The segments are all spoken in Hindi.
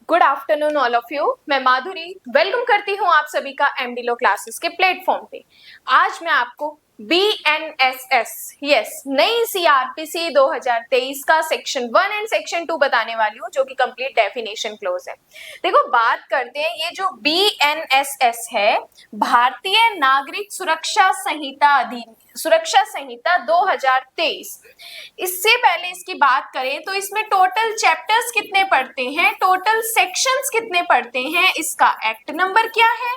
Good afternoon all of you. मैं माधुरी वेलकम करती हूँ आप सभी का एमडी लो क्लासेस के प्लेटफॉर्म पे। आज मैं आपको BNSS यस नई CRPC 2023 का सेक्शन 1 एंड सेक्शन 2 बताने वाली हूँ, जो कि कंप्लीट डेफिनेशन क्लोज है। देखो, बात करते हैं ये जो BNSS है, भारतीय नागरिक सुरक्षा संहिता 2023। इससे पहले इसकी बात करें तो इसमें टोटल चैप्टर्स कितने पढ़ते हैं, टोटल सेक्शंस कितने पढ़ते हैं, इसका एक्ट नंबर क्या है,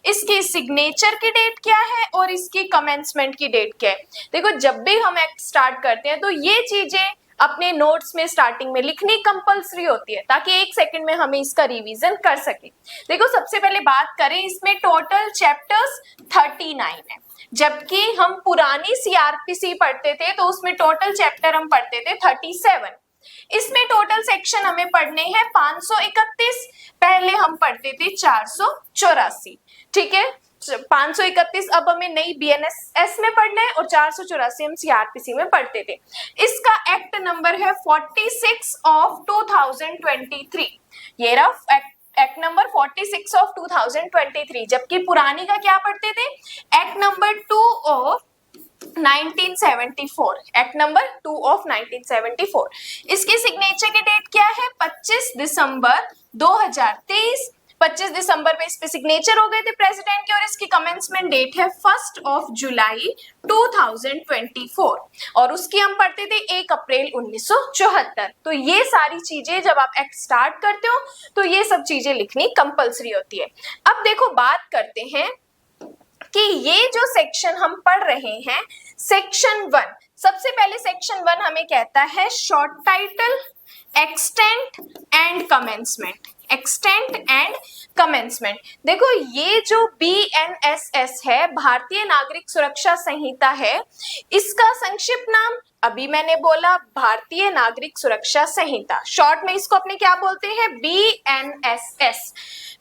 इसकी सिग्नेचर की डेट क्या है और इसकी कमेंसमेंट की डेट क्या है। देखो, जब भी हम एक्ट स्टार्ट करते हैं तो ये चीजें अपने नोट्स में स्टार्टिंग में लिखनी कंपलसरी होती है, ताकि एक सेकंड में हमें इसका रिवीजन कर सके। देखो, सबसे पहले बात करें, इसमें टोटल चैप्टर्स 39 है, जबकि हम पुरानी CRPC पढ़ते थे तो उसमें टोटल चैप्टर हम पढ़ते थे 37। इसमें टोटल सेक्शन हमें पढ़ने हैं 531, पहले हम पढ़ते थे 484। ठीक है, 531 अब हमें नई BNSS में पढ़ना है और 484 हम CRPC में पढ़ते थे। इसका एक्ट नंबर है 46 ऑफ 2023। ये रहा एक्ट नंबर 46 ऑफ 2023, जबकि पुरानी का क्या पढ़ते थे, act number 2 of 1974। Act number 2 of 1974। इसकी सिग्नेचर की डेट क्या है, 25 दिसंबर 2023। 25 दिसंबर में इस पे सिग्नेचर हो गए थे प्रेसिडेंट के, और इसकी कमेंसमेंट डेट है 1 जुलाई 2024, और उसकी हम पढ़ते थे 1 अप्रैल 1974। तो ये सारी चीजें जब आप एक्ट स्टार्ट करते हो तो ये सब चीजें लिखनी कंपलसरी होती है। अब देखो, बात करते हैं कि ये जो सेक्शन हम पढ़ रहे हैं, सेक्शन 1, सबसे पहले सेक्शन 1 हमें कहता है short title, extent and commencement. Extent and commencement. देखो, ये जो BNSS है, भारतीय नागरिक सुरक्षा संहिता है, इसका संक्षिप्त नाम अभी मैंने बोला, भारतीय नागरिक सुरक्षा संहिता। शॉर्ट में इसको अपने क्या बोलते हैं, BNSS।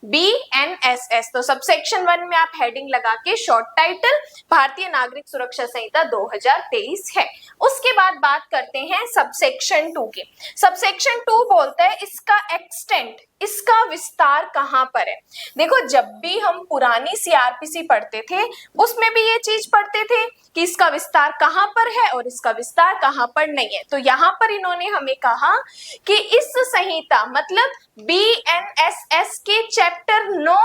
BNSS। तो सब सेक्शन 1 में आप हेडिंग लगा के शॉर्ट टाइटल भारतीय नागरिक सुरक्षा संहिता 2023 है। उसके बाद बात करते हैं सबसेक्शन 2 की। सबसेक्शन 2 बोलता है इसका एक्सटेंट, इसका विस्तार कहां पर है। देखो, जब भी हम पुरानी CRPC पढ़ते थे उसमें भी ये चीज पढ़ते थे कि इसका विस्तार कहां पर है और इसका विस्तार कहां पर नहीं है। तो यहाँ पर इन्होंने हमें कहा कि इस संहिता मतलब BNSS के चैप्टर 9,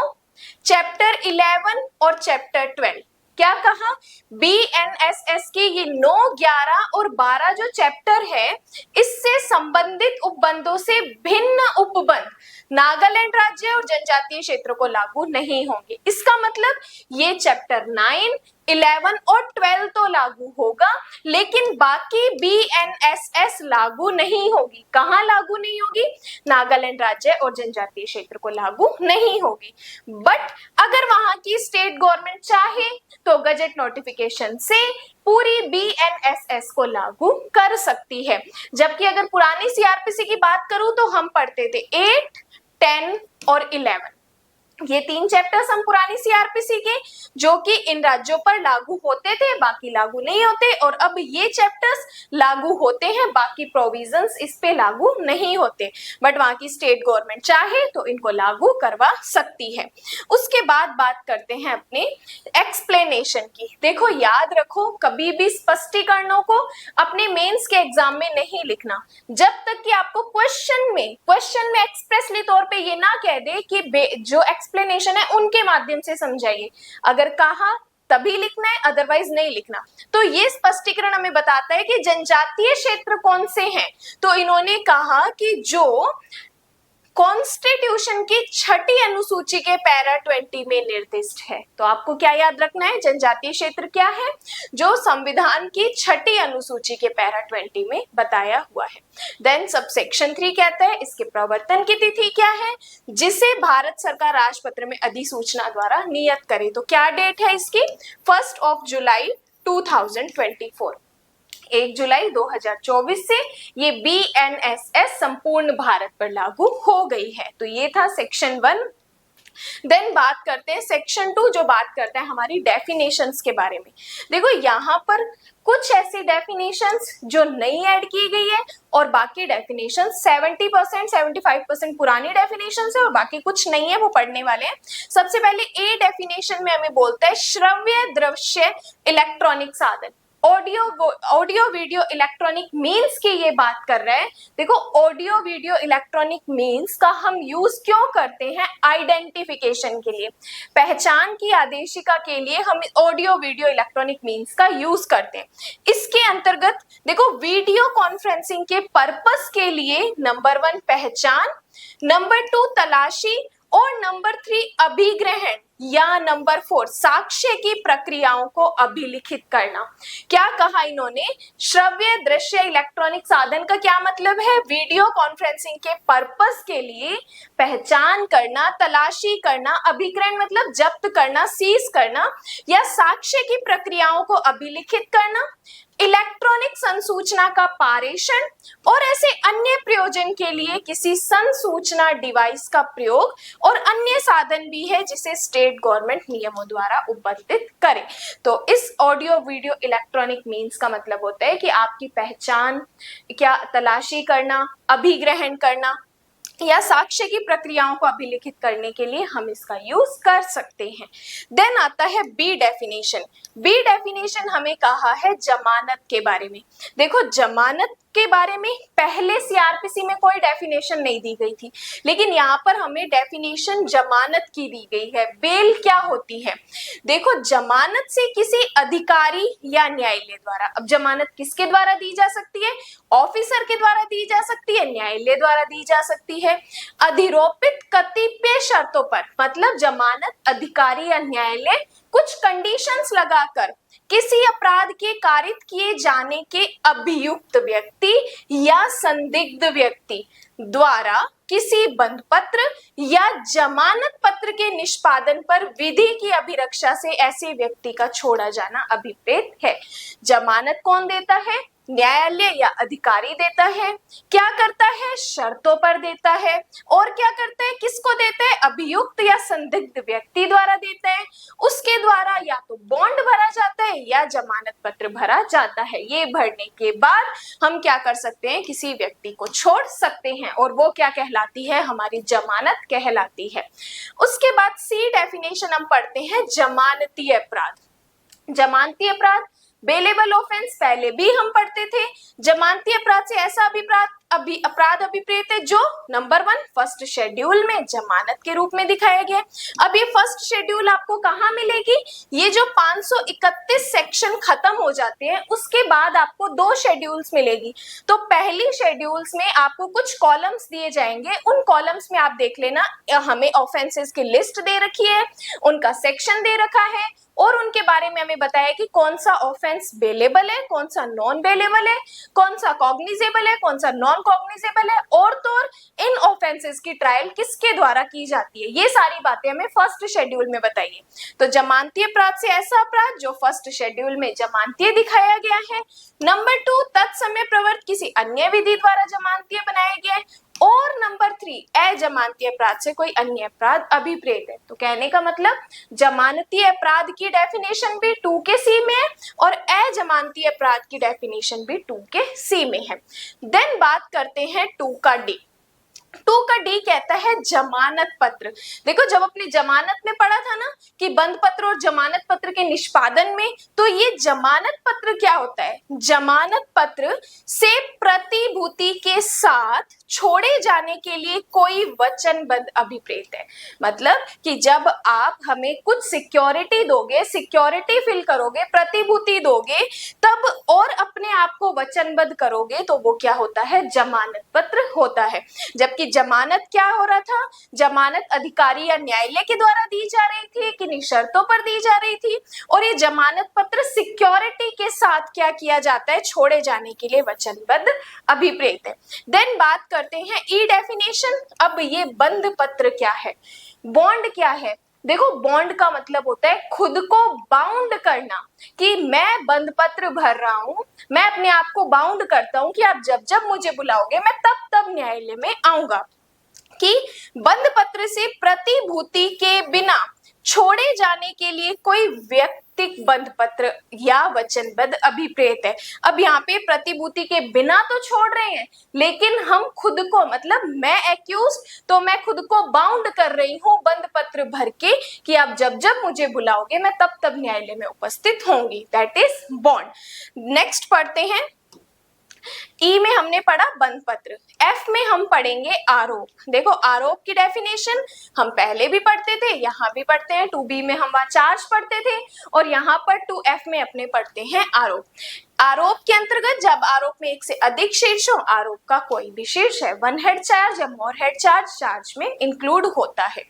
चैप्टर 11 और चैप्टर 12, क्या कहा, BNSS के ये 9, 11 और 12 जो चैप्टर है, इससे संबंधित उपबंधों से भिन्न उपबंध नागालैंड राज्य और जनजातीय क्षेत्रों को लागू नहीं होंगे। इसका मतलब ये चैप्टर 9, 11 और 12 तो लागू होगा, लेकिन बाकी BNSS लागू नहीं होगी। कहाँ लागू नहीं होगी, नागालैंड राज्य और जनजातीय क्षेत्र को लागू नहीं होगी। बट अगर वहां की स्टेट गवर्नमेंट चाहे तो गजट नोटिफिकेशन से पूरी BNSS को लागू कर सकती है। जबकि अगर पुरानी CRPC की बात करूं तो हम पढ़ते थे 8, 10 और 11। ये 3 चैप्टर्स हम पुरानी CRPC के, जो कि इन राज्यों पर लागू होते थे, बाकी लागू नहीं होते, और अब ये चैप्टर्स लागू होते हैं, बाकी प्रोविजंस इस पे लागू नहीं होते। बट वहां की स्टेट गवर्नमेंट चाहे तो इनको लागू करवा सकती है। उसके बाद बात करते हैं अपने एक्सप्लेनेशन की। देखो, याद रखो, कभी भी स्पष्टीकरणों को अपने मेंस के एग्जाम में नहीं लिखना, जब तक कि आपको क्वेश्चन में एक्सप्रेसली तौर पे ये ना कह दे कि जो एक्सप्लेनेशन है उनके माध्यम से समझाइए। अगर कहा तभी लिखना है, अदरवाइज नहीं लिखना। तो ये स्पष्टीकरण हमें बताता है कि जनजातीय क्षेत्र कौन से हैं। तो इन्होंने कहा कि जो कॉन्स्टिट्यूशन की 6ठी अनुसूची के पैरा 20 में निर्दिष्ट है। तो आपको क्या याद रखना है, जनजातीय क्षेत्र क्या है, जो संविधान की 6ठी अनुसूची के पैरा 20 में बताया हुआ है। देन सबसेक्शन 3 कहता है इसके प्रवर्तन की तिथि क्या है, जिसे भारत सरकार राजपत्र में अधिसूचना द्वारा नियत करे। तो क्या डेट है इसकी, 1 जुलाई 2024। 1 जुलाई 2024 से ये BNSS संपूर्ण भारत पर लागू हो गई है। तो ये था सेक्शन 1 देन बात करते हैं सेक्शन 2, जो बात करता है हमारी डेफिनेशंस के बारे में। देखो यहाँ पर कुछ ऐसी डेफिनेशंस जो नई ऐड की गई है और बाकी डेफिनेशंस 70% 75% पुरानी डेफिनेशंस है और बाकी कुछ नहीं है, वो पढ़ने वाले हैं। सबसे पहले ए डेफिनेशन में हमें बोलता है श्रव्य दृश्य इलेक्ट्रॉनिक साधन। ऑडियो वीडियो इलेक्ट्रॉनिक मीन्स की ये बात कर रहे हैं। देखो ऑडियो वीडियो इलेक्ट्रॉनिक मीन्स का हम यूज क्यों करते हैं? आइडेंटिफिकेशन के लिए, पहचान की आदेशिका के लिए हम ऑडियो वीडियो इलेक्ट्रॉनिक मीन्स का यूज करते हैं। इसके अंतर्गत देखो वीडियो कॉन्फ्रेंसिंग के पर्पस के लिए नंबर 1 पहचान, नंबर 2 तलाशी और नंबर 3 अभिग्रहण या नंबर 4 साक्ष्य की प्रक्रियाओं को अभिलिखित करना। क्या कहा इन्होंने? श्रव्य दृश्य इलेक्ट्रॉनिक साधन का क्या मतलब है? वीडियो कॉन्फ्रेंसिंग के पर्पस के लिए पहचान करना, तलाशी करना, अभिग्रहण मतलब जब्त करना, सीज करना या साक्ष्य की प्रक्रियाओं को अभिलिखित करना, इलेक्ट्रॉनिक संसूचना का पारेषण और ऐसे अन्य प्रयोजन के लिए किसी संसूचना डिवाइस का प्रयोग और अन्य साधन भी है जिसे स्टेट गवर्नमेंट नियमों द्वारा उपबंधित करे। तो इस ऑडियो वीडियो इलेक्ट्रॉनिक मीन्स का मतलब होता है कि आपकी पहचान, क्या तलाशी करना, अभिग्रहण करना या साक्ष्य की प्रक्रियाओं को अभिलिखित करने के लिए हम इसका यूज कर सकते हैं। देन आता है बी डेफिनेशन। बी डेफिनेशन हमें कहा है जमानत के बारे में। देखो जमानत के बारे में पहले सीआरपीसी में कोई डेफिनेशन नहीं दी गई थी, लेकिन यहाँ पर हमें डेफिनेशन जमानत की दी गई है। बेल क्या होती है? देखो जमानत से किसी अधिकारी या न्यायालय द्वारा, अब जमानत किसके द्वारा दी जा सकती है? ऑफिसर के द्वारा दी जा सकती है, न्यायालय द्वारा दी जा सकती है, अधिरोपित कतिपय शर्तों पर। मतलब जमानत अधिकारी या न्यायालय कुछ कंडीशंस लगाकर किसी अपराध के कारित किए जाने के अभियुक्त व्यक्ति या संदिग्ध व्यक्ति द्वारा किसी बंध पत्र या जमानत पत्र के निष्पादन पर विधि की अभिरक्षा से ऐसे व्यक्ति का छोड़ा जाना अभिप्रेत है। जमानत कौन देता है? न्यायालय या अधिकारी देता है। क्या करता है? शर्तों पर देता है। और क्या करता है? किसको देता है? अभियुक्त या संदिग्ध व्यक्ति द्वारा देता है। उसके द्वारा या तो बॉन्ड भरा जाता है या जमानत पत्र भरा जाता है। ये भरने के बाद हम क्या कर सकते हैं? किसी व्यक्ति को छोड़ सकते हैं और वो क्या कहलाती है? हमारी जमानत कहलाती है। उसके बाद सी डेफिनेशन हम पढ़ते हैं जमानती अपराध। जमानती अपराध बेलेबल ऑफेंस पहले भी हम पढ़ते थे। जमानती अपराध से ऐसा अपराध अभिप्रेत है जो नंबर 1 फर्स्ट शेड्यूल में जमानत के रूप में दिखाया गया है। अब ये फर्स्ट शेड्यूल आपको कहाँ मिलेगी? ये जो 531 सेक्शन खत्म हो जाते हैं उसके बाद आपको 2 शेड्यूल्स मिलेगी। तो पहली शेड्यूल्स में आपको कुछ कॉलम्स दिए जाएंगे। उन कॉलम्स में आप देख लेना, हमें ऑफेंसेस की लिस्ट दे रखी है, उनका सेक्शन दे रखा है और उनके बारे में हमें बताया कि कौन सा ऑफेंस बेलेबल है, कौन सा नॉन बेलेबल है, कौन सा कॉग्निजेबल है, कौन सा नॉन कॉग्निजेबल है और तो और इन ऑफेंसेस की ट्रायल किसके द्वारा की जाती है। ये सारी बातें हमें फर्स्ट शेड्यूल में बताइए। तो जमानती अपराध से ऐसा अपराध जो फर्स्ट शेड्यूल में जमानतीय दिखाया गया है। नंबर 2 तत्समय प्रवर्त किसी अन्य विधि द्वारा जमानतीय बनाया गया है। और नंबर 3 अजमानती अपराध से कोई अन्य अपराध अभिप्रेत है। तो कहने का मतलब जमानती अपराध की डेफिनेशन भी 2 के सी में है और अजमानती अपराध की डेफिनेशन भी 2 के सी में है। देन बात करते हैं 2 का डी। 2 का डी कहता है जमानत पत्र। देखो जब अपनी जमानत में पढ़ा था ना कि बंद पत्र और जमानत पत्र के निष्पादन में, तो ये जमानत पत्र क्या होता है? जमानत पत्र से प्रतिभूति के साथ छोड़े जाने के लिए कोई वचनबद्ध अभिप्रेत है। मतलब कि जब आप हमें कुछ सिक्योरिटी दोगे, सिक्योरिटी फिल करोगे, प्रतिभूति दोगे, तब और अपने आप को वचनबद्ध करोगे तो वो क्या होता है? जमानत पत्र होता है। जबकि जमानत क्या हो रहा था? जमानत अधिकारी या न्यायालय के द्वारा दी जा रही थी, किन्हीं शर्तों पर दी जा रही थी और ये जमानत पत्र सिक्योरिटी के साथ क्या किया जाता है? छोड़े जाने के लिए वचनबद्ध अभिप्रेत है। देन बात करते हैं ई डेफिनेशन। अब ये बंध पत्र क्या है? बॉन्ड क्या है? देखो बॉन्ड का मतलब होता है खुद को बाउंड करना, कि मैं बंध पत्र भर रहा हूं, मैं अपने आप को बाउंड करता हूं कि आप जब जब मुझे बुलाओगे मैं तब तब न्यायालय में आऊंगा। कि बंद पत्र से प्रतिभूति के बिना छोड़े जाने के लिए कोई व्यक्तिक बंद पत्र या वचनबद्ध अभिप्रेत है। अब यहाँ पे प्रतिभूति के बिना तो छोड़ रहे हैं, लेकिन हम खुद को, मतलब मैं एक्यूज, तो मैं खुद को बाउंड कर रही हूँ बंद पत्र भर के कि आप जब जब मुझे बुलाओगे मैं तब तब न्यायालय में उपस्थित होंगी, दैट इज बॉन्ड। नेक्स्ट पढ़ते हैं। ई में हमने पढ़ा बंद पत्र, एफ में हम पढ़ेंगे आरोप। देखो आरोप की डेफिनेशन हम पहले भी पढ़ते थे, यहाँ भी पढ़ते हैं, 2B में हम वहां चार्ज पढ़ते थे और यहाँ पर 2F में अपने पढ़ते हैं आरोप। आरोप के अंतर्गत जब आरोप में एक से अधिक शीर्ष हो, आरोप का कोई भी शीर्ष है, वन हेड चार्ज या मोर हेड चार्ज चार्ज में इंक्लूड होता है।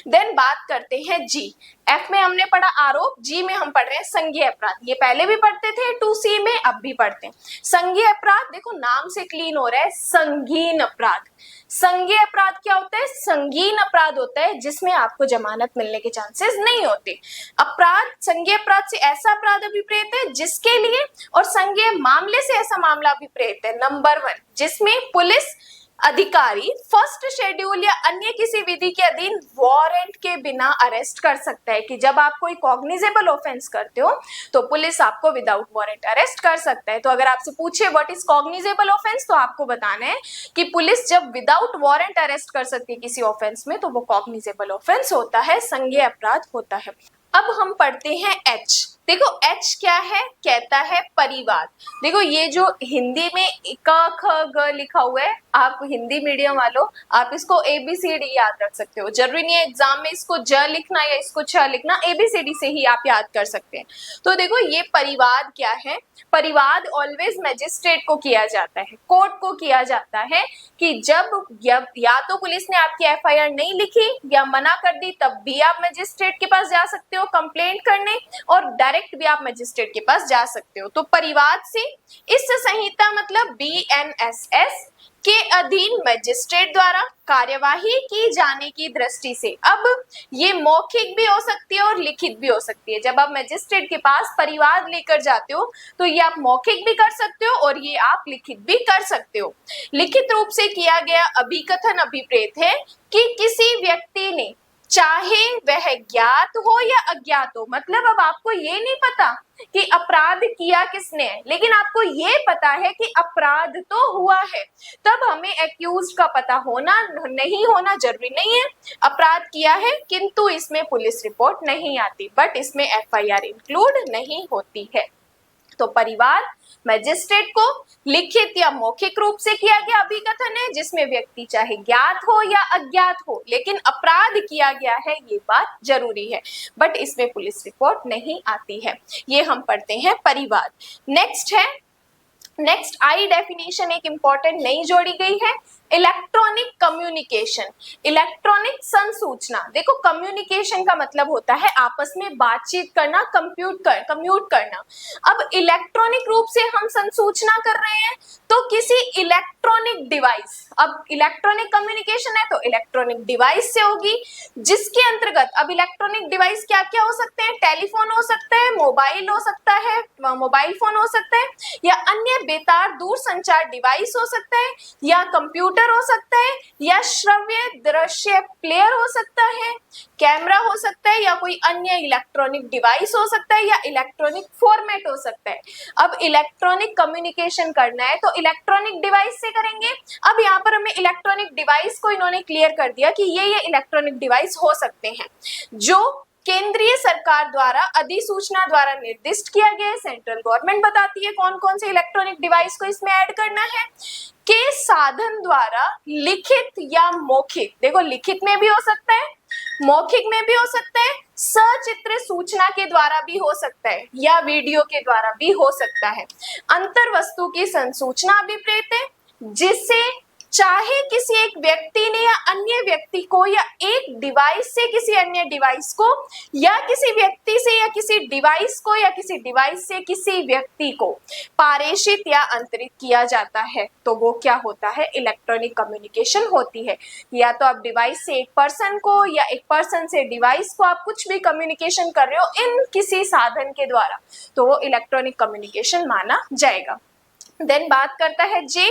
देन बात करते हैं जी। एफ में हमने पढ़ा आरोप, जी में हम पढ़ रहे हैं संज्ञेय अपराध। ये पहले भी पढ़ते थे 2C में, अब भी पढ़ते हैं। संज्ञेय अपराध, देखो नाम से क्लीन हो रहा है, संगीन अपराध। संज्ञेय अपराध क्या होता है? संगीन अपराध होता है जिसमें आपको जमानत मिलने के चांसेस नहीं होते। अपराध, संज्ञेय अपराध से ऐसा अपराध अभिप्रेत है जिसके लिए, और संज्ञेय मामले से ऐसा मामला अभिप्रेत है नंबर 1 जिसमें पुलिस अधिकारी फर्स्ट शेड्यूल या अन्य किसी विधि के अधीन वारंट के बिना अरेस्ट कर सकता है। कि जब आप कोई कॉग्निजेबल ऑफेंस करते हो तो पुलिस आपको विदाउट वारंट अरेस्ट कर सकता है। तो अगर आपसे पूछे व्हाट इज कॉग्निजेबल ऑफेंस, तो आपको बताना है कि पुलिस जब विदाउट वारंट अरेस्ट कर सकती है किसी ऑफेंस में तो वो कॉग्निजेबल ऑफेंस होता है, संज्ञेय अपराध होता है। अब हम पढ़ते हैं एच। देखो एच क्या है? कहता है परिवाद। देखो ये जो हिंदी में क ख ग लिखा हुआ है, आप हिंदी मीडियम वालों आप इसको ABCD याद रख सकते हो। जरूरी नहीं है एग्जाम में इसको ज लिखना या इसको छ लिखना, ABCD से ही आप याद कर सकते हैं। तो देखो ये परिवाद क्या है? परिवाद ऑलवेज मैजिस्ट्रेट को किया जाता है, कोर्ट को किया जाता है कि जब या तो पुलिस ने आपकी FIR नहीं लिखी या मना कर दी तब भी आप मैजिस्ट्रेट के पास जा सकते हो कंप्लेंट करने, और डायरेक्ट भी आप मैजिस्ट्रेट के पास जा सकते हो। तो परिवाद से इस संहिता मतलब BNSS के अधीन मैजिस्ट्रेट द्वारा कार्यवाही की जाने की दृष्टि से, अब ये मौखिक भी हो सकती है और लिखित भी हो सकती है। जब आप मैजिस्ट्रेट के पास परिवाद लेकर जाते हो तो ये आप मौखिक भी कर सकते हो और ये आप लिखित भी कर सकते हो। लिखित रूप से किया गया अभिकथन अभिप्रेत है कि किसी व्यक्ति ने, चाहे वह ज्ञात हो या अज्ञात हो, मतलब अब आपको ये नहीं पता कि अपराध किया किसने है, लेकिन आपको ये पता है कि अपराध तो हुआ है, तब हमें एक्यूज का पता होना नहीं होना जरूरी नहीं है। अपराध किया है किंतु इसमें पुलिस रिपोर्ट नहीं आती, बट इसमें FIR इंक्लूड नहीं होती है। तो परिवाद मैजिस्ट्रेट को लिखित या मौखिक रूप से किया गया अभिकथन है जिसमें व्यक्ति चाहे ज्ञात हो या अज्ञात हो लेकिन अपराध किया गया है, ये बात जरूरी है, बट इसमें पुलिस रिपोर्ट नहीं आती है। ये हम पढ़ते हैं परिवाद। नेक्स्ट आई डेफिनेशन एक इंपॉर्टेंट नई जोड़ी गई है, इलेक्ट्रॉनिक कम्युनिकेशन, इलेक्ट्रॉनिक संसूचना। देखो कम्युनिकेशन का मतलब होता है आपस में बातचीत करना, कम्यूट करना। अब इलेक्ट्रॉनिक रूप से हम संसूचना कर रहे हैं तो किसी इलेक्ट्रॉनिक डिवाइस, अब इलेक्ट्रॉनिक कम्युनिकेशन है तो इलेक्ट्रॉनिक डिवाइस से होगी, जिसके अंतर्गत अब इलेक्ट्रॉनिक डिवाइस क्या क्या हो सकते हैं? टेलीफोन हो सकता है, मोबाइल हो सकता है, मोबाइल फोन हो सकता है, या अन्य बेतार दूर संचार डिवाइस हो सकता है, या कंप्यूटर हो सकता है, या श्रव्य दृश्य प्लेयर हो सकता है, कैमरा हो सकता है, या कोई अन्य इलेक्ट्रॉनिक डिवाइस हो सकता है, या इलेक्ट्रॉनिक फॉर्मेट हो सकता है। अब इलेक्ट्रॉनिक कम्युनिकेशन करना है तो इलेक्ट्रॉनिक डिवाइस से करेंगे। अब यहाँ पर हमें इलेक्ट्रॉनिक डिवाइस को इन्होंने क्लियर कर दिया कि ये इलेक्ट्रॉनिक डिवाइस हो सकते हैं जो केंद्रीय सरकार द्वारा अधिसूचना द्वारा निर्दिष्ट किया गया है। सेंट्रल गवर्नमेंट बताती है कौन कौन से इलेक्ट्रॉनिक डिवाइस को इसमें ऐड करना है, के साधन द्वारा लिखित या मौखिक, देखो लिखित में भी हो सकता है, मौखिक में भी हो सकता है, सचित्र सूचना के द्वारा भी हो सकता है, या वीडियो के द्वारा भी हो सकता है। अंतर वस्तु की संसूचना अभिप्रेत है जिससे चाहे किसी एक व्यक्ति ने या अन्य व्यक्ति को, या एक डिवाइस से किसी अन्य डिवाइस को, या किसी व्यक्ति से या किसी डिवाइस को, या किसी डिवाइस से किसी व्यक्ति को पारेषित या अंतरित किया जाता है, तो वो क्या होता है? इलेक्ट्रॉनिक कम्युनिकेशन होती है। या तो आप डिवाइस से एक पर्सन को या एक पर्सन से डिवाइस को आप कुछ भी कम्युनिकेशन कर रहे हो इन किसी साधन के द्वारा, तो वो इलेक्ट्रॉनिक कम्युनिकेशन माना जाएगा। देन बात करता है जे,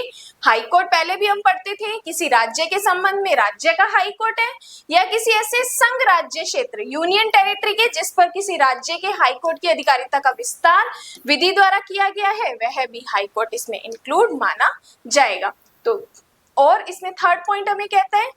हाई कोर्ट पहले भी हम पढ़ते थे, किसी राज्य के संबंध में राज्य का हाई कोर्ट है, या किसी ऐसे संघ राज्य क्षेत्र यूनियन टेरिटरी के जिस पर किसी राज्य के हाई कोर्ट की अधिकारिता का विस्तार विधि द्वारा किया गया है, वह भी हाई कोर्ट इसमें इंक्लूड माना जाएगा। तो और इसमें थर्ड पॉइंट हमें कहता है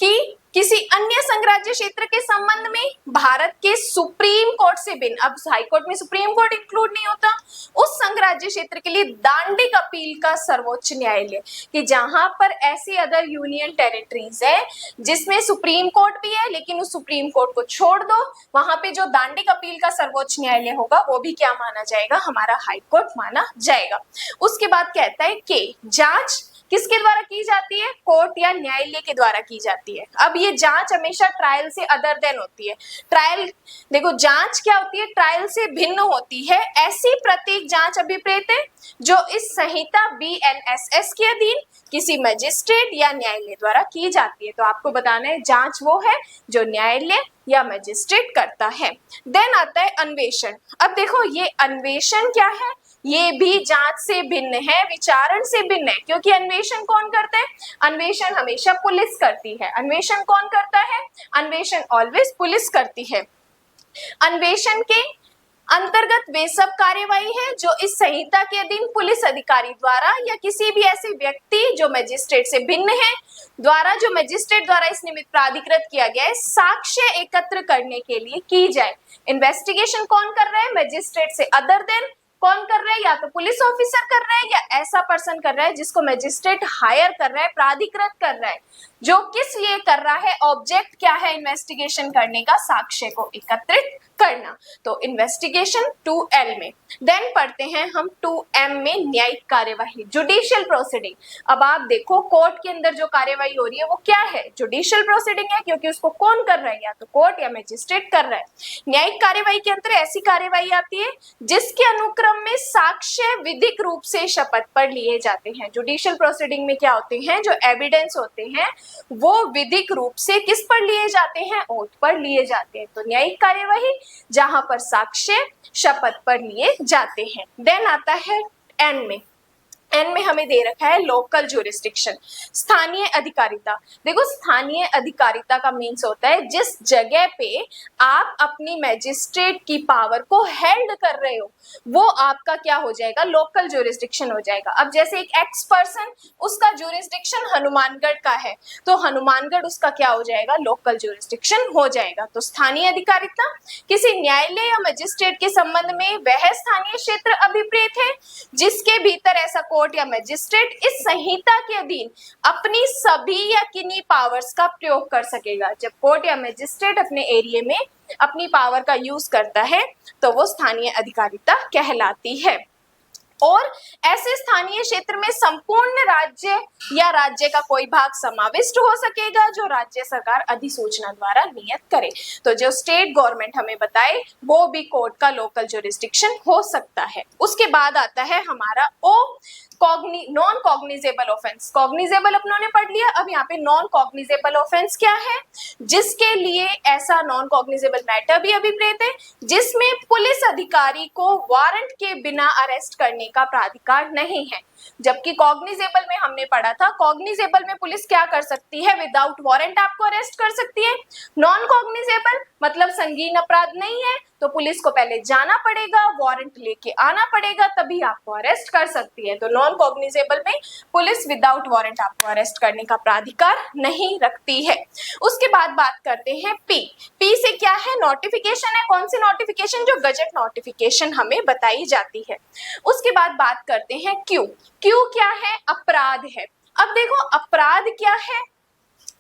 कि किसी अन्य संघ राज्य क्षेत्र के संबंध में भारत के सुप्रीम कोर्ट से भिन्न, अब हाई कोर्ट में सुप्रीम कोर्ट इंक्लूड नहीं होता, उस संघ राज्य क्षेत्र के लिए दांडिक अपील का सर्वोच्च न्यायालय, कि जहां पर ऐसी अदर यूनियन टेरिटरीज है जिसमें सुप्रीम कोर्ट भी है लेकिन उस सुप्रीम कोर्ट को छोड़ दो, वहां पे जो दांडिक अपील का सर्वोच्च न्यायालय होगा वो भी क्या माना जाएगा, हमारा हाई कोर्ट माना जाएगा। उसके बाद कहता है कि जांच किसके द्वारा की जाती है, कोर्ट या न्यायालय के द्वारा की जाती है। अब ये जांच हमेशा ट्रायल से अदर देन होती है। ट्रायल, देखो जांच क्या होती है, ट्रायल से भिन्न होती है। ऐसी प्रत्येक जांच अभिप्रेत है जो इस संहिता BNSS के अधीन किसी मजिस्ट्रेट या न्यायालय द्वारा की जाती है। तो आपको बताना है जांच वो है जो न्यायालय या मजिस्ट्रेट करता है। देन आता है अन्वेषण। अब देखो ये अन्वेषण क्या है, ये भी जांच से भिन्न है, विचारण से भिन्न है, क्योंकि अन्वेषण कौन करता है, अन्वेषण हमेशा पुलिस करती है। अन्वेषण कौन करता है, अन्वेषण ऑलवेज पुलिस करती है। अन्वेषण के अंतर्गत वे सब कार्यवाही है जो इस संहिता के अधीन पुलिस अधिकारी द्वारा या किसी भी ऐसे व्यक्ति जो मजिस्ट्रेट से भिन्न है द्वारा, जो मजिस्ट्रेट द्वारा इस निमित्त प्राधिकृत किया गया है, साक्ष्य एकत्र करने के लिए की जाए। इन्वेस्टिगेशन कौन कर रहा है, मजिस्ट्रेट से अदर देन कौन कर रहा है, या तो पुलिस ऑफिसर कर रहा है या ऐसा पर्सन कर रहा है जिसको मजिस्ट्रेट हायर कर रहा है, प्राधिकृत कर रहा है। जो किस लिए कर रहा है, ऑब्जेक्ट क्या है इन्वेस्टिगेशन करने का, साक्ष्य को एकत्रित करना। तो इन्वेस्टिगेशन 2L में। देन पढ़ते हैं हम 2M में न्यायिक कार्यवाही, जुडिशियल प्रोसीडिंग। अब आप देखो कोर्ट के अंदर जो कार्यवाही हो रही है वो क्या है, जुडिशियल प्रोसीडिंग है, क्योंकि उसको कौन कर रहा है, या तो कोर्ट या मजिस्ट्रेट कर रहा है। न्यायिक कार्यवाही के अंदर ऐसी कार्यवाही आती है जिसके अनुक्रम में साक्ष्य विधिक रूप से शपथ पर लिए जाते हैं। जुडिशियल प्रोसीडिंग में क्या होते हैं, जो एविडेंस होते हैं वो विधिक रूप से किस पर लिए जाते हैं, ओथ पर लिए जाते हैं। तो न्यायिक कार्यवाही जहां पर साक्ष्य शपथ पर लिए जाते हैं। देन आता है एन में। एन में हमें दे रखा है लोकल ज्यूरिस्डिक्शन, स्थानीय अधिकारिता। देखो स्थानीय अधिकारिता का मीन्स होता है जिस जगह पे आप अपनी मैजिस्ट्रेट की पावर को हेल्ड कर रहे हो वो आपका क्या हो जाएगा, लोकल ज्यूरिस्डिक्शन हो जाएगा। अब जैसे एक एक्स पर्सन, उसका ज्यूरिस्डिक्शन हनुमानगढ़ का है तो हनुमानगढ़ उसका क्या हो जाएगा, लोकल ज्यूरिस्डिक्शन हो जाएगा। तो स्थानीय अधिकारिता किसी न्यायालय या मजिस्ट्रेट के संबंध में वह स्थानीय क्षेत्र अभिप्रेत है जिसके भीतर ऐसा कोर्ट या मजिस्ट्रेट इस संहिता के अधीन अपनी सभी या किन्हीं पावर्स का प्रयोग कर सकेगा। जब कोर्ट या मजिस्ट्रेट अपने एरिया में अपनी पावर का यूज करता है तो वो स्थानीय अधिकारिता कहलाती है। और ऐसे स्थानीय क्षेत्र में संपूर्ण राज्य या राज्य का कोई भाग समाविष्ट हो सकेगा जो राज्य सरकार अधिसूचना द्वारा नियत करे। तो जो स्टेट गवर्नमेंट हमें बताए वो भी कोर्ट का लोकल ज्यूरिस्डिक्शन हो सकता है। उसके बाद आता है हमारा ओ, नॉन कॉग्निजेबल ऑफेंस। कॉग्निजेबल अपनों ने पढ़ लिया, अब यहाँ पे नॉन कॉग्निजेबल ऑफेंस क्या है, जिसके लिए ऐसा नॉन कॉग्निजेबल मैटर भी अभिप्रेत है जिसमें पुलिस अधिकारी को वारंट के बिना अरेस्ट करने का प्राधिकार नहीं है। जबकि कॉग्निजेबल में हमने पढ़ा था, कॉग्निजेबल में पुलिस क्या कर सकती है, विदाउट वारंट आपको अरेस्ट कर सकती है। नॉन कॉग्निजेबल मतलब संगीन अपराध नहीं है तो पुलिस को पहले जाना पड़ेगा, वारंट लेके आना पड़ेगा, तभी आपको अरेस्ट कर सकती है। तो नॉन कॉग्निजेबल में पुलिस विदाउट वारंट आपको अरेस्ट करने का प्राधिकार नहीं रखती है। उसके बाद बात करते हैं पी। पी से क्या है, नोटिफिकेशन है। कौन सी नोटिफिकेशन, जो गजट नोटिफिकेशन हमें बताई जाती है। उसके बाद बात करते हैं क्यू। क्यू क्या है, अपराध है। अब देखो अपराध क्या है,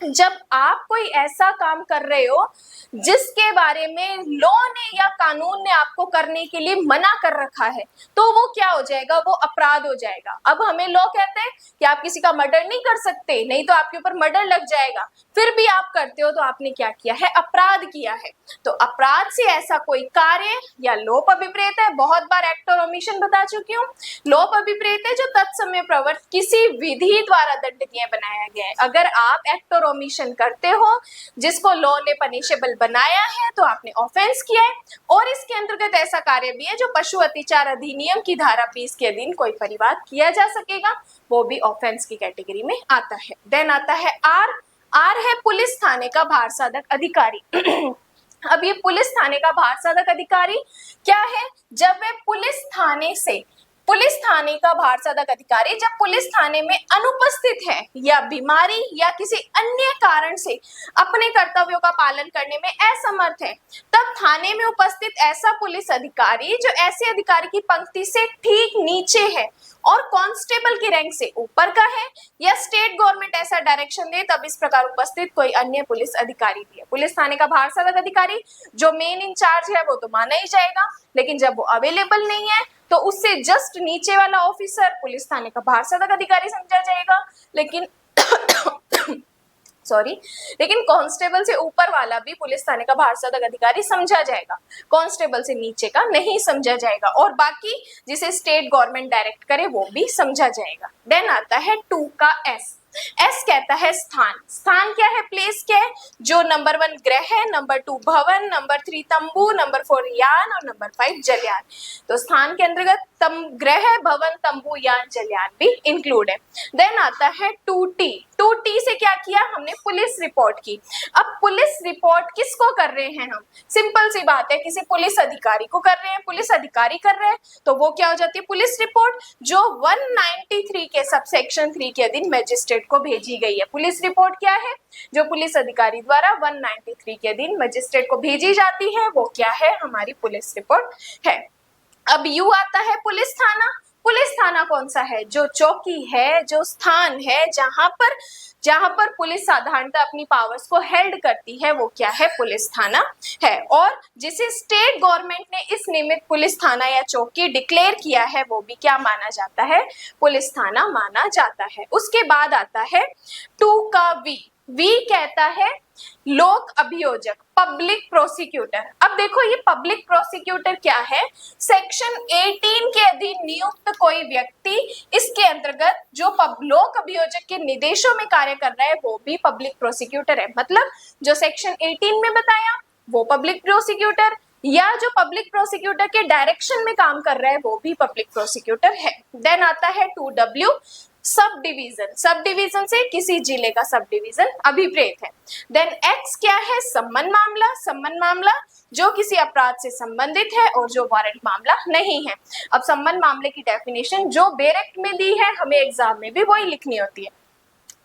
जब आप कोई ऐसा काम कर रहे हो जिसके बारे में लॉ ने या कानून ने आपको करने के लिए मना कर रखा है तो वो क्या हो जाएगा, वो अपराध हो जाएगा। अब हमें लॉ कहते हैं कि आप किसी का मर्डर नहीं कर सकते, नहीं तो आपके ऊपर मर्डर लग जाएगा, फिर भी आप करते हो तो आपने क्या किया है, अपराध किया है। तो अपराध से ऐसा कोई कार्य या लोप अभिप्रेत है, बहुत बार एक्ट और ओमिशन बता चुकी हूँ। लोप अभिप्रेत है जो तत्समय प्रवर्त किसी विधि द्वारा दंडनीय बनाया गया है। अगर आप एक्ट और ओमिशन करते हो जिसको लॉ ने पनिशेबल बनाया है तो आपने ऑफेंस किया है। और इसके अंतर्गत ऐसा कार्य भी है जो पशु अत्याचार अधिनियम की धारा 20 के अधीन कोई परिवाद किया जा सकेगा, वो भी ऑफेंस की कैटेगरी में आता है। देन आता है आर है पुलिस थाने का भार साधक अधिकारी। अब ये पुलिस थाने का भार साधक अधिकारी क्या है? जब वे पुलिस थाने का भार साधक अधिकारी जब पुलिस थाने में अनुपस्थित है या बीमारी या किसी अन्य कारण से अपने कर्तव्यों का पालन करने में असमर्थ है, तब थाने में उपस्थित ऐसा पुलिस अधिकारी जो ऐसे अधिकारी की पंक्ति से ठीक नीचे है और कांस्टेबल की रैंक से ऊपर का है, या स्टेट गवर्नमेंट ऐसा डायरेक्शन दे तब इस प्रकार उपस्थित कोई अन्य पुलिस अधिकारी भी है। पुलिस थाने का भार साधक अधिकारी जो मेन इंचार्ज है वो तो माना ही जाएगा, लेकिन जब वो अवेलेबल नहीं है तो उससे जस्ट नीचे वाला ऑफिसर पुलिस थाने का भार साधक अधिकारी समझा जाएगा, लेकिन लेकिन कांस्टेबल से ऊपर वाला भी पुलिस थाने का भार साधक अधिकारी समझा जाएगा, कांस्टेबल से नीचे का नहीं समझा जाएगा, और बाकी जिसे स्टेट गवर्नमेंट डायरेक्ट करे वो भी समझा जाएगा। देन आता है 2 का एस कहता है स्थान। स्थान क्या है? प्लेस क्या है? जो नंबर 1 ग्रह है, नंबर 2 भवन, नंबर 3 तंबू, नंबर 4 यान और नंबर 5 जलयान। तो स्थान के अंतर्गत ग्रह, भवन, तंबू, यान, जलयान भी इंक्लूड है। देन आता है 2T। 2T से क्या किया हमने? पुलिस रिपोर्ट की। अब पुलिस रिपोर्ट किसको कर रहे हैं हम? सिंपल सी बात है, किसी पुलिस अधिकारी को कर रहे हैं, पुलिस अधिकारी कर रहे हैं तो वो क्या हो जाती है? पुलिस रिपोर्ट, जो 193 के सबसेक्शन 3 के अधीन मजिस्ट्रेट को भेजी गई है। पुलिस रिपोर्ट क्या है? जो पुलिस अधिकारी द्वारा 193 के अधीन मजिस्ट्रेट को भेजी जाती है वो क्या है? हमारी पुलिस रिपोर्ट है। अब यू आता है पुलिस थाना। पुलिस थाना कौन सा है? जो चौकी है, जो स्थान है जहां पर पुलिस साधारणतः अपनी पावर्स को हेल्ड करती है वो क्या है? पुलिस थाना है। और जिसे स्टेट गवर्नमेंट ने इस निमित्त पुलिस थाना या चौकी डिक्लेयर किया है वो भी क्या माना जाता है? पुलिस थाना माना जाता है। उसके बाद आता है 2 का वी कहता है लोक अभियोजक, पब्लिक प्रोसिक्यूटर। अब देखो ये पब्लिक प्रोसिक्यूटर क्या है? सेक्शन 18 के अधीन नियुक्त कोई व्यक्ति, इसके अंतर्गत जो लोक अभियोजक के निर्देशों में कार्य कर रहा है वो भी पब्लिक प्रोसिक्यूटर है। मतलब जो सेक्शन 18 में बताया वो पब्लिक प्रोसिक्यूटर, या जो पब्लिक प्रोसिक्यूटर के डायरेक्शन में काम कर रहा है वो भी पब्लिक प्रोसिक्यूटर है। देन आता है 2W sub division. Sub division से किसी जिले का सब डिवीजन अभिप्रेत है। देन X क्या है? सम्मन मामला। सम्मन मामला जो किसी अपराध से संबंधित है और जो वारंट मामला नहीं है। अब सम्मन मामले की डेफिनेशन जो बेरेक्ट में दी है हमें एग्जाम में भी वही लिखनी होती है।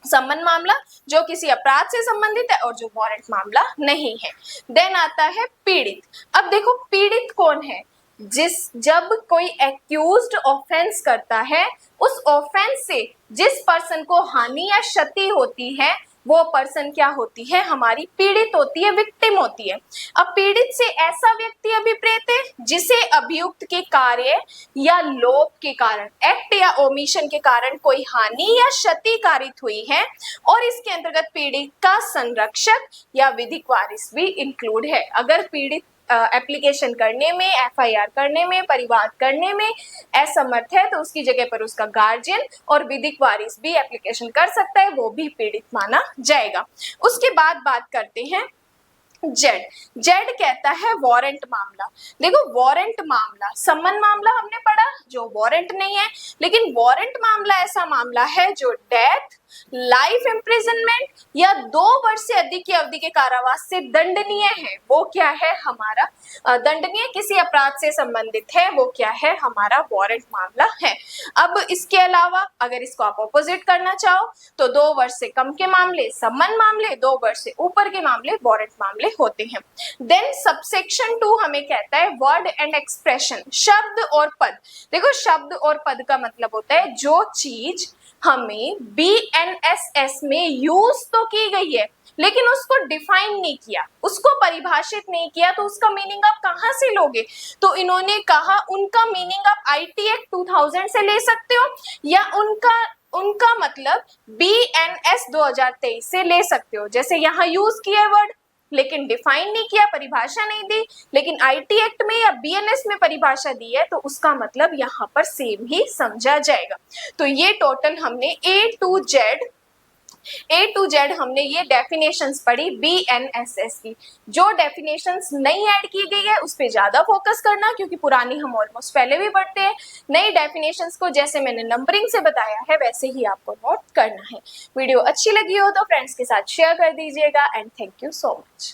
सम्मन मामला जो किसी अपराध से संबंधित है और जो वारंट मामला नहीं है। देन आता है पीड़ित। अब देखो पीड़ित कौन है? जब कोई एक्यूज्ड ऑफेंस करता है, उस ऑफेंस से जिस पर्सन को हानि या क्षति होती है वो पर्सन क्या होती है? हमारी पीड़ित होती है, विक्टिम होती है। अब पीड़ित से ऐसा व्यक्ति अभिप्रेत है जिसे अभियुक्त के कार्य या लोप के कारण, एक्ट या ओमिशन के कारण कोई हानि या क्षति कारित हुई है, और इसके अंतर्गत पीड़ित का संरक्षक या विधिक वारिस भी इंक्लूड है। अगर पीड़ित एप्लीकेशन करने में, FIR करने में, परिवाद करने में असमर्थ है तो उसकी जगह पर उसका गार्जियन और विधिक वारिस भी एप्लीकेशन कर सकता है, वो भी पीड़ित माना जाएगा। उसके बाद बात करते हैं जेड कहता है वारंट मामला। देखो वारंट मामला, सम्मन मामला हमने पढ़ा जो वारंट नहीं है, लेकिन वारंट मामला ऐसा मामला है जो डेथ, लाइफ इम्प्रिजनमेंट या 2 वर्ष से अधिक की अवधि के कारावास से दंडनीय है। वो क्या है? हमारा दंडनीय किसी अपराध से संबंधित है, वो क्या है? हमारा वारंट मामला है। अब इसके अलावा अगर इसको आप ऑपोजिट करना चाहो तो 2 वर्ष से कम के मामले सम्मन मामले, 2 वर्ष से ऊपर के मामले वारंट मामले होते हैं। देन सबसेक्शन 2 हमें कहता है वर्ड एंड एक्सप्रेशन, शब्द और पद। देखो शब्द और पद का मतलब होता है जो चीज हमें BNSS में यूज तो की गई है लेकिन उसको डिफाइन नहीं किया, उसको परिभाषित नहीं किया, तो उसका मीनिंग आप कहाँ से लोगे? तो इन्होंने कहा उनका मीनिंग आप IT एक्ट 2000 से ले सकते हो या उनका मतलब BNS 2023 से ले सकते हो। जैसे यहाँ यूज किया वर्ड लेकिन डिफाइन नहीं किया, परिभाषा नहीं दी, लेकिन IT एक्ट में या BNS में परिभाषा दी है तो उसका मतलब यहाँ पर सेम ही समझा जाएगा। तो ये टोटल हमने A to Z A to Z हमने ये डेफिनेशंस पढ़ी BNSS की। जो डेफिनेशंस नई ऐड की गई है उस पर ज्यादा फोकस करना, क्योंकि पुरानी हम ऑलमोस्ट पहले भी पढ़ते हैं। नई डेफिनेशंस को जैसे मैंने नंबरिंग से बताया है वैसे ही आपको नोट करना है। वीडियो अच्छी लगी हो तो फ्रेंड्स के साथ शेयर कर दीजिएगा and thank you so much.